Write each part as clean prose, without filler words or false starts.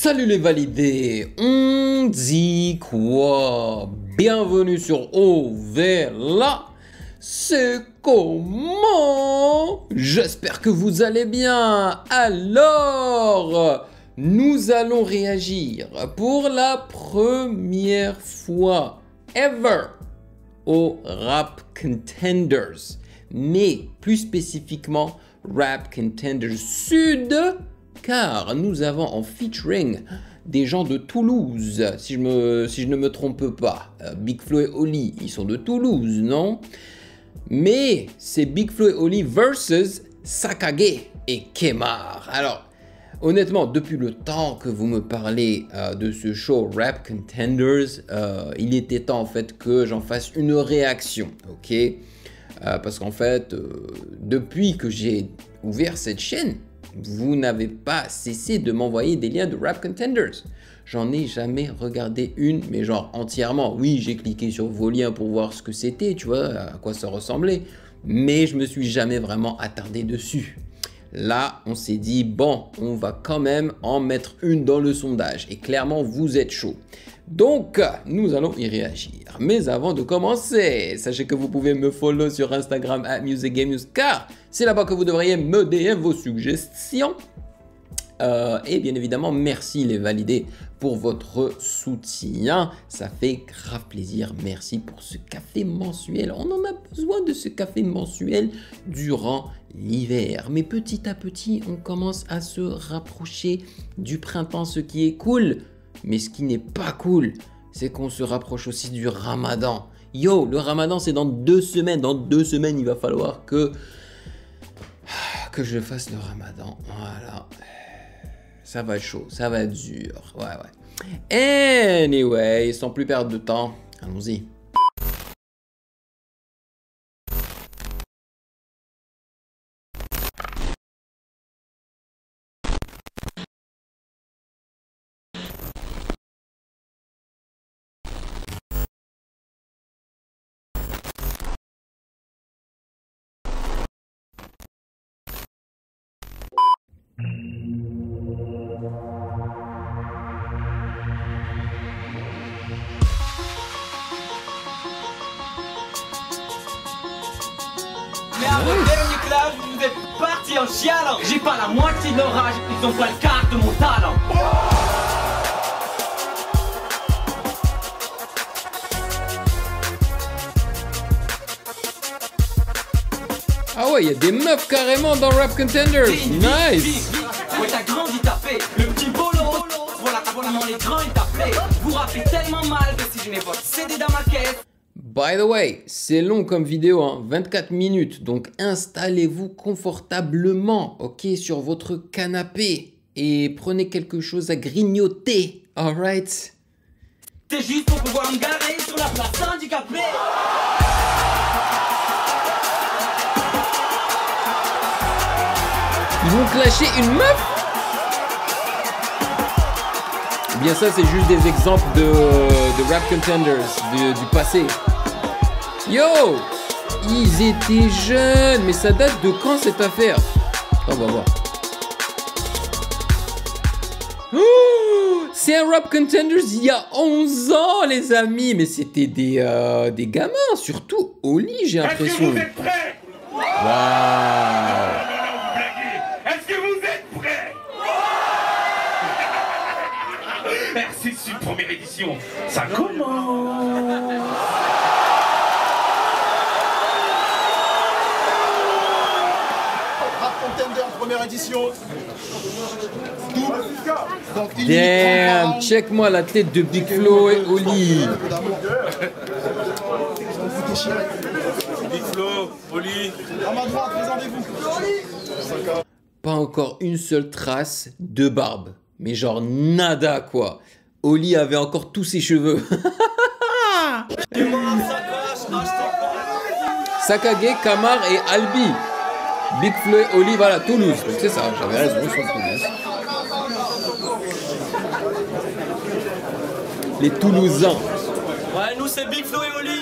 Salut les validés, on dit quoi? Bienvenue sur Ovela, c'est comment? J'espère que vous allez bien. Alors, nous allons réagir pour la première fois ever au Rap Contenders, mais plus spécifiquement Rap Contenders Sud, car nous avons en featuring des gens de Toulouse, si je ne me trompe pas. Big Flo et Oli, ils sont de Toulouse, non? Mais c'est Big Flo et Oli versus Sakage et Kemar. Alors, honnêtement, depuis le temps que vous me parlez de ce show Rap Contenders, il était temps en fait que j'en fasse une réaction, ok? Parce qu'en fait, depuis que j'ai ouvert cette chaîne, vous n'avez pas cessé de m'envoyer des liens de Rap Contenders. J'en ai jamais regardé une, mais genre entièrement. Oui, j'ai cliqué sur vos liens pour voir ce que c'était, tu vois, à quoi ça ressemblait. Mais je me suis jamais vraiment attardé dessus. Là, on s'est dit, bon, on va quand même en mettre une dans le sondage. Et clairement, vous êtes chaud. Donc, nous allons y réagir. Mais avant de commencer, sachez que vous pouvez me follow sur Instagram @musicgamenews, car c'est là-bas que vous devriez me DM vos suggestions. Et bien évidemment, merci les validés pour votre soutien. Ça fait grave plaisir. Merci pour ce café mensuel. On en a besoin de ce café mensuel durant l'hiver. Mais petit à petit, on commence à se rapprocher du printemps, ce qui est cool. Mais ce qui n'est pas cool, c'est qu'on se rapproche aussi du Ramadan. Yo, le Ramadan, c'est dans 2 semaines. Dans 2 semaines, il va falloir que je fasse le Ramadan. Voilà. Ça va être chaud, ça va être dur. Ouais. Anyway, sans plus perdre de temps, allons-y. Mais à votre dernier clash, vous êtes partis en chialant. J'ai pas la moitié de leur âge, ils ont pas le quart de mon talent. Ah ouais, il y a des meufs carrément dans Rap Contenders. Nice. Ouais, t'as grandi, t'as fait le petit bolo. Voilà comment les grands ils t'appelaient. Vous rappez tellement mal que si je n'ai votre CD dans ma caisse. By the way, c'est long comme vidéo, hein, 24 minutes, donc installez-vous confortablement, ok, sur votre canapé et prenez quelque chose à grignoter, alright? C'est juste pour pouvoir me garer sur la place handicapée. Ils vont clasher une meuf? Eh bien ça, c'est juste des exemples de Rap Contenders du passé. Yo, ils étaient jeunes, mais ça date de quand cette affaire? On va voir. Oh, c'est un Rap Contenders il y a 11 ans, les amis. Mais c'était des gamins, surtout Oli, j'ai l'impression. Est-ce que vous êtes prêts? Waouh. Est-ce que vous êtes prêts? Merci, c'est une première édition. Ça commence. Rap Contender, première édition. Double. Donc, Damn, check-moi la tête de Big Flo et Oli. Big Flo, Oli. À ma droite, présentez-vous. Pas encore une seule trace de barbe. Mais genre nada quoi. Oli avait encore tous ses cheveux. Sakage, Kamar et Albi. Big Flo et Oli, voilà, Toulouse. C'est ça, j'avais raison, ils sont de Toulouse. Les Toulousains. Ouais, nous c'est Big Flo et Oli.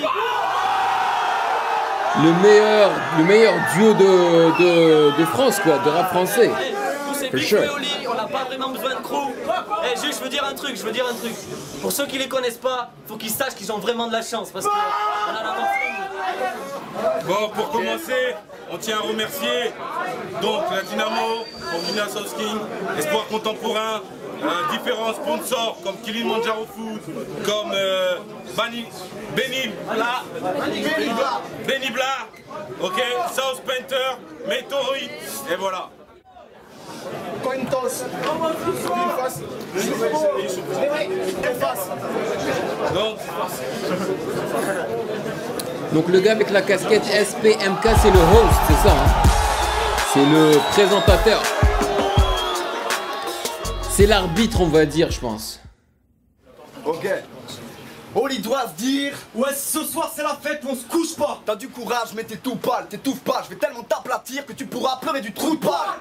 Le meilleur duo de France, quoi, de rap français. Nous c'est For Big sure. Flo et Oli, on a a pas vraiment besoin de crew. Eh, juste, je veux dire un truc. Pour ceux qui les connaissent pas, faut qu'ils sachent qu'ils ont vraiment de la chance parce que on a la mort. Bon, pour commencer, on tient à remercier donc la Dynamo, Burkina South King, Espoir Contemporain, différents sponsors comme Kilimanjaro Food, comme Benny Bla, ok, South Painter, Metori, et voilà. Coin toss. Une face. Une face. Donc le gars avec la casquette SPMK, c'est le host, c'est ça, hein? C'est le présentateur. C'est l'arbitre, on va dire, je pense. Ok. Oli doit se dire. Ouais, ce soir c'est la fête, on se couche pas. T'as du courage, mais t'es tout pâle, t'étouffes pas. Je vais tellement t'aplatir que tu pourras pleurer du trou de balle.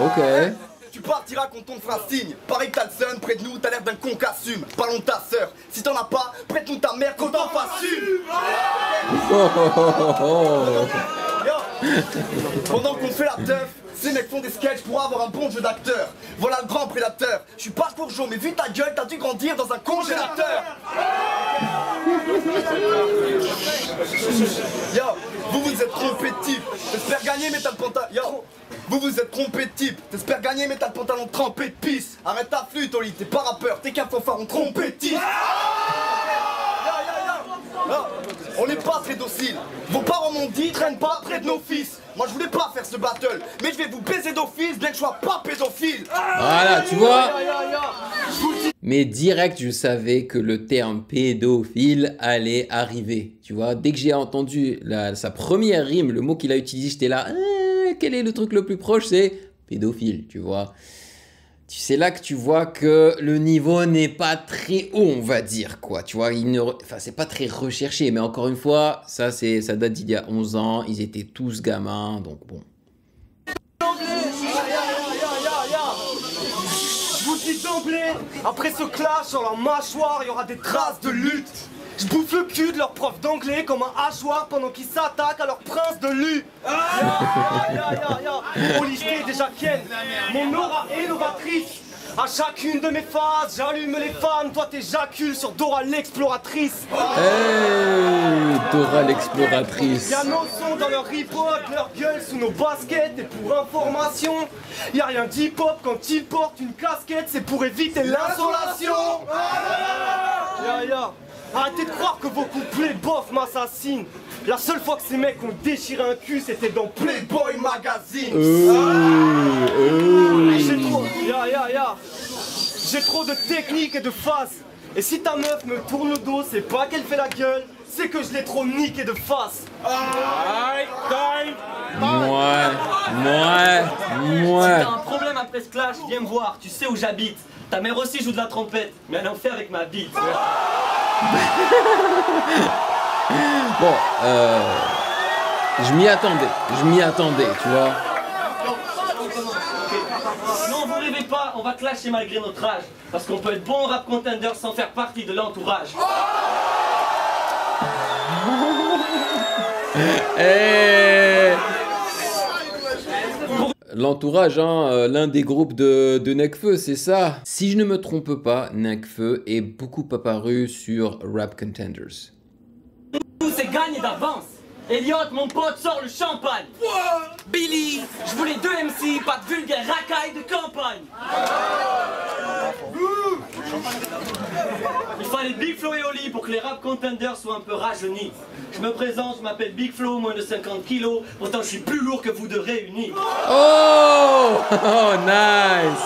Ok. Tu partiras quand on te fera signe. Pareil que t'as le seum, près de nous, t'as l'air d'un con qu'assume. Parlons de ta sœur. Si t'en as pas, prête-nous ta mère qu'on t'en fasse une. Yo. Pendant qu'on fait la teuf, ces mecs font des sketchs pour avoir un bon jeu d'acteur. Voilà le grand prédateur. Je suis pas Courgeot, mais vu ta gueule, t'as dû grandir dans un congélateur. Yo, vous êtes trompé de type. J'espère gagner, mais t'as le pantalon. Yo, vous êtes trompé de type. T'espères gagner, mais t'as le pantalon trempé de pisse. Arrête ta flûte, Oli, t'es pas rappeur, t'es qu'un fanfaron trompé de type. Non, on n'est pas très docile. Vos parents m'ont dit, traîne pas près de nos fils. Moi je voulais pas faire ce battle, mais je vais vous baiser d'office, bien que je sois pas pédophile. Voilà, tu vois. Mais direct, je savais que le terme pédophile allait arriver. Tu vois, dès que j'ai entendu sa première rime, le mot qu'il a utilisé, j'étais là. Quel est le truc le plus proche? C'est pédophile, tu vois. C'est là que tu vois que le niveau n'est pas très haut, on va dire, quoi. Tu vois, enfin, c'est pas très recherché, mais encore une fois, ça date d'il y a 11 ans, ils étaient tous gamins, donc bon. Je vous dis d'emblée, après ce clash sur leur mâchoire, il y aura des traces de lutte. Je bouffe le cul de leur prof d'anglais comme un hachoir pendant qu'ils s'attaquent à leur prince de lu. Oli, je t'ai déjà ken. Mon aura est novatrice. À chacune de mes phases, j'allume les fans. Toi t'éjacules sur Dora l'exploratrice. Hey, Dora l'exploratrice. Y'a nos sons dans leur hip-hop, leur gueule sous nos baskets. Et pour information, y'a rien d'hip-hop quand ils portent une casquette. C'est pour éviter l'insolation. Arrêtez de croire que vos couplets bof m'assassinent. La seule fois que ces mecs ont déchiré un cul, c'était dans Playboy Magazine. J'ai trop de technique et de face. Et si ta meuf me tourne le dos, c'est pas qu'elle fait la gueule, c'est que je l'ai trop niqué de face. Moi. Si t'as un problème après ce clash, viens me voir, tu sais où j'habite. Ta mère aussi joue de la trompette, mais elle en fait avec ma bite. Bon, je m'y attendais, tu vois. Non, vous rêvez pas, on va clasher malgré notre âge. Parce qu'on peut être bon rap contender sans faire partie de l'entourage. L'entourage, hein, l'un des groupes de Nekfeu, c'est ça. Si je ne me trompe pas, Nekfeu est beaucoup apparu sur Rap Contenders. C'est gagné d'avance. Elliot, mon pote, sort le champagne. Billy, je voulais 2 MC, pas de vulgaire racaille de campagne. Il fallait Big Flo et Oli pour que les rap contenders soient un peu rajeunis. Je me présente, je m'appelle Big Flo, moins de 50 kilos, pourtant je suis plus lourd que vous deux réunis. Oh, nice.